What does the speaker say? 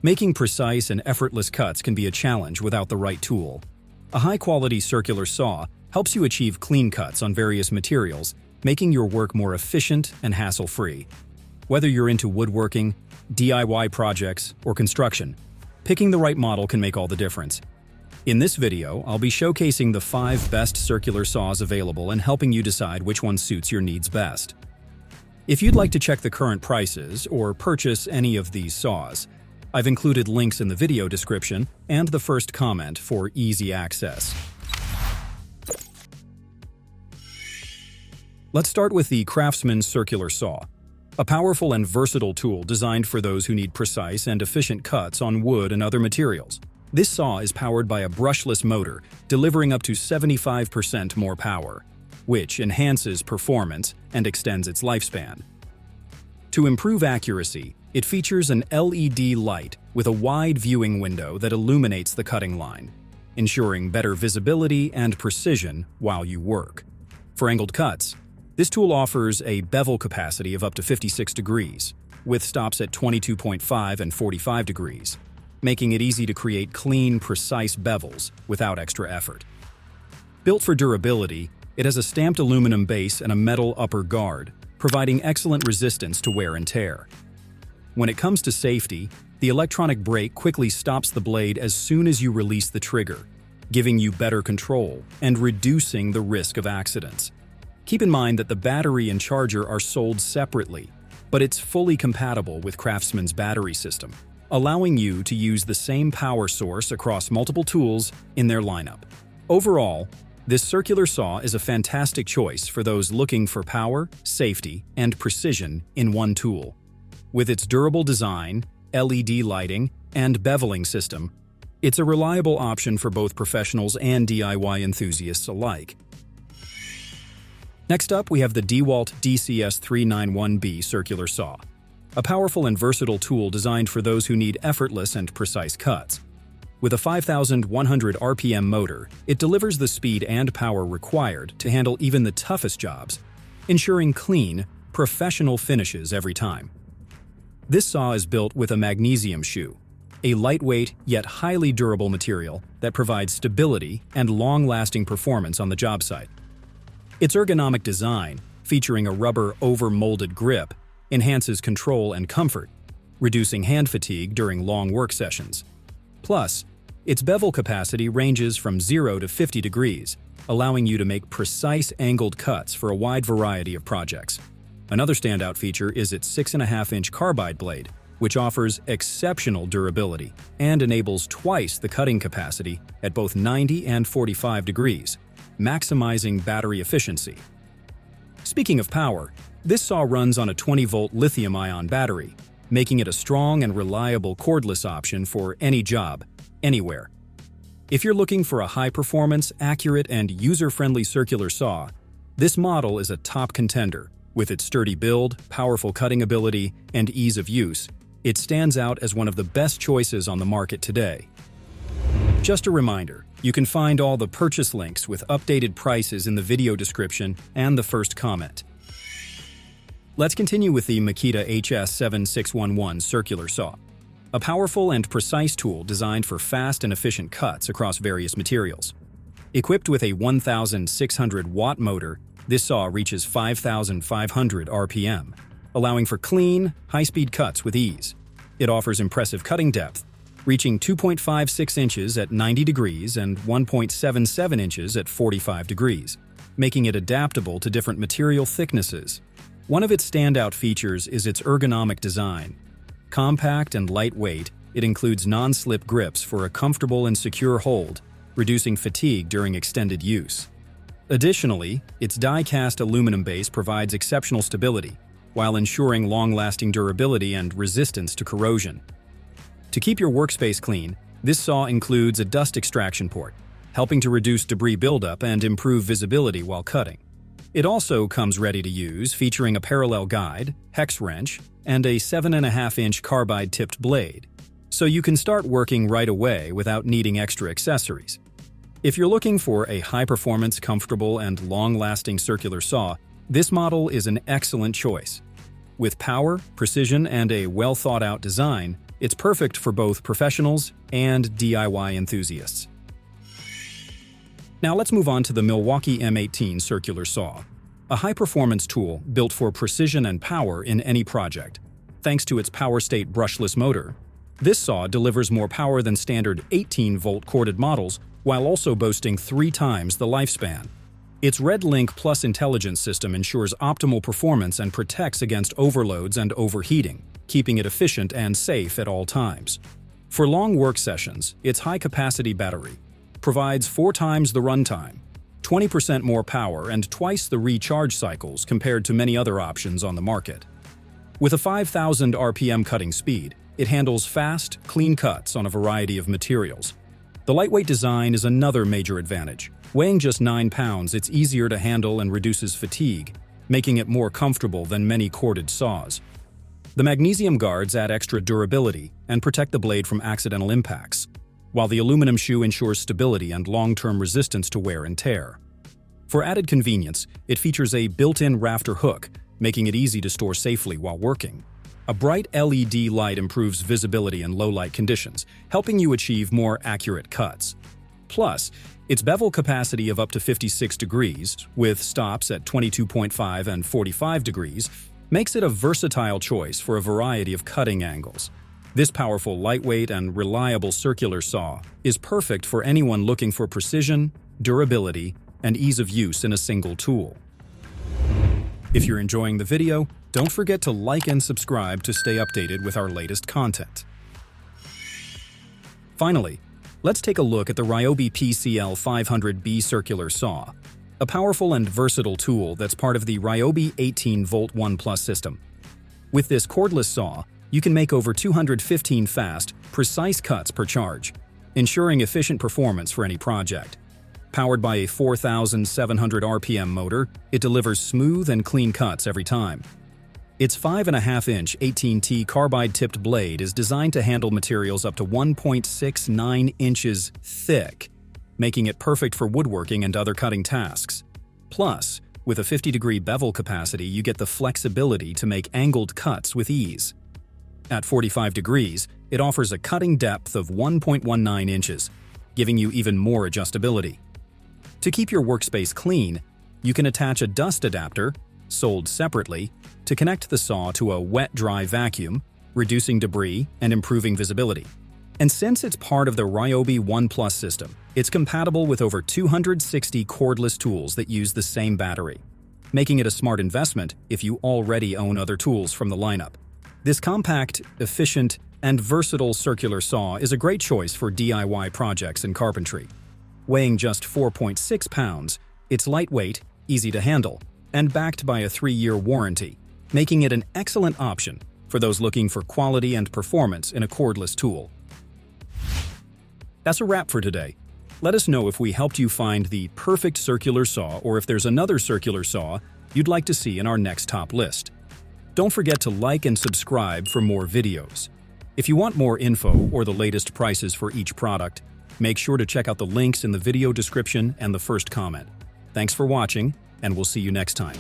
Making precise and effortless cuts can be a challenge without the right tool. A high-quality circular saw helps you achieve clean cuts on various materials, making your work more efficient and hassle-free. Whether you're into woodworking, DIY projects, or construction, picking the right model can make all the difference. In this video, I'll be showcasing the 5 best circular saws available and helping you decide which one suits your needs best. If you'd like to check the current prices or purchase any of these saws, I've included links in the video description and the first comment for easy access. Let's start with the CRAFTSMAN Circular Saw, a powerful and versatile tool designed for those who need precise and efficient cuts on wood and other materials. This saw is powered by a brushless motor, delivering up to 75% more power, which enhances performance and extends its lifespan. To improve accuracy, it features an LED light with a wide viewing window that illuminates the cutting line, ensuring better visibility and precision while you work. For angled cuts, this tool offers a bevel capacity of up to 56 degrees, with stops at 22.5 and 45 degrees, making it easy to create clean, precise bevels without extra effort. Built for durability, it has a stamped aluminum base and a metal upper guard, providing excellent resistance to wear and tear. When it comes to safety, the electronic brake quickly stops the blade as soon as you release the trigger, giving you better control and reducing the risk of accidents. Keep in mind that the battery and charger are sold separately, but it's fully compatible with CRAFTSMAN's battery system, allowing you to use the same power source across multiple tools in their lineup. Overall, this circular saw is a fantastic choice for those looking for power, safety, and precision in one tool. With its durable design, LED lighting, and beveling system, it's a reliable option for both professionals and DIY enthusiasts alike. Next up, we have the DEWALT DCS391B Circular Saw, a powerful and versatile tool designed for those who need effortless and precise cuts. With a 5,100 RPM motor, it delivers the speed and power required to handle even the toughest jobs, ensuring clean, professional finishes every time. This saw is built with a magnesium shoe, a lightweight yet highly durable material that provides stability and long-lasting performance on the job site. Its ergonomic design, featuring a rubber over-molded grip, enhances control and comfort, reducing hand fatigue during long work sessions. Plus, its bevel capacity ranges from 0 to 50 degrees, allowing you to make precise angled cuts for a wide variety of projects. Another standout feature is its 6.5-inch carbide blade, which offers exceptional durability and enables twice the cutting capacity at both 90 and 45 degrees, maximizing battery efficiency. Speaking of power, this saw runs on a 20-volt lithium-ion battery, making it a strong and reliable cordless option for any job, anywhere. If you're looking for a high-performance, accurate, and user-friendly circular saw, this model is a top contender. With its sturdy build, powerful cutting ability, and ease of use, it stands out as one of the best choices on the market today. Just a reminder, you can find all the purchase links with updated prices in the video description and the first comment. Let's continue with the MAKITA HS7611 Circular Saw, a powerful and precise tool designed for fast and efficient cuts across various materials. Equipped with a 1,600-watt motor, this saw reaches 5,500 RPM, allowing for clean, high-speed cuts with ease. It offers impressive cutting depth, reaching 2.56 inches at 90 degrees and 1.77 inches at 45 degrees, making it adaptable to different material thicknesses. One of its standout features is its ergonomic design. Compact and lightweight, it includes non-slip grips for a comfortable and secure hold, reducing fatigue during extended use. Additionally, its die-cast aluminum base provides exceptional stability, while ensuring long-lasting durability and resistance to corrosion. To keep your workspace clean, this saw includes a dust extraction port, helping to reduce debris buildup and improve visibility while cutting. It also comes ready to use, featuring a parallel guide, hex wrench, and a 7.5-inch carbide-tipped blade, so you can start working right away without needing extra accessories. If you're looking for a high-performance, comfortable, and long-lasting circular saw, this model is an excellent choice. With power, precision, and a well-thought-out design, It's perfect for both professionals and DIY enthusiasts. Now let's move on to the MILWAUKEE M18 Circular Saw, a high-performance tool built for precision and power in any project. Thanks to its power-state brushless motor, this saw delivers more power than standard 18-volt corded models while also boasting 3 times the lifespan. Its Red Link Plus intelligence system ensures optimal performance and protects against overloads and overheating, keeping it efficient and safe at all times. For long work sessions, its high-capacity battery provides 4 times the runtime, 20% more power, and twice the recharge cycles compared to many other options on the market. With a 5,000 RPM cutting speed, it handles fast, clean cuts on a variety of materials. The lightweight design is another major advantage. Weighing just 9 pounds, it's easier to handle and reduces fatigue, making it more comfortable than many corded saws. The magnesium guards add extra durability and protect the blade from accidental impacts, while the aluminum shoe ensures stability and long-term resistance to wear and tear. For added convenience, it features a built-in rafter hook, making it easy to store safely while working. A bright LED light improves visibility in low-light conditions, helping you achieve more accurate cuts. Plus, its bevel capacity of up to 56 degrees, with stops at 22.5 and 45 degrees, makes it a versatile choice for a variety of cutting angles. This powerful, lightweight, and reliable circular saw is perfect for anyone looking for precision, durability, and ease of use in a single tool. If you're enjoying the video, don't forget to like and subscribe to stay updated with our latest content. Finally, let's take a look at the RYOBI PCL500B Circular Saw, a powerful and versatile tool that's part of the RYOBI 18-volt 1+ system. With this cordless saw, you can make over 215 fast, precise cuts per charge, ensuring efficient performance for any project. Powered by a 4,700 RPM motor, it delivers smooth and clean cuts every time. Its 5.5-inch 18T carbide-tipped blade is designed to handle materials up to 1.69 inches thick, making it perfect for woodworking and other cutting tasks. Plus, with a 50-degree bevel capacity, you get the flexibility to make angled cuts with ease. At 45 degrees, it offers a cutting depth of 1.19 inches, giving you even more adjustability. To keep your workspace clean, you can attach a dust adapter, sold separately, to connect the saw to a wet-dry vacuum, reducing debris and improving visibility. And since it's part of the RYOBI 1+ system, it's compatible with over 260 cordless tools that use the same battery, making it a smart investment if you already own other tools from the lineup. This compact, efficient, and versatile circular saw is a great choice for DIY projects in carpentry. Weighing just 4.6 pounds, it's lightweight, easy to handle, and backed by a 3-year warranty, making it an excellent option for those looking for quality and performance in a cordless tool. That's a wrap for today. Let us know if we helped you find the perfect circular saw or if there's another circular saw you'd like to see in our next top list. Don't forget to like and subscribe for more videos. If you want more info or the latest prices for each product, make sure to check out the links in the video description and the first comment. Thanks for watching, and we'll see you next time.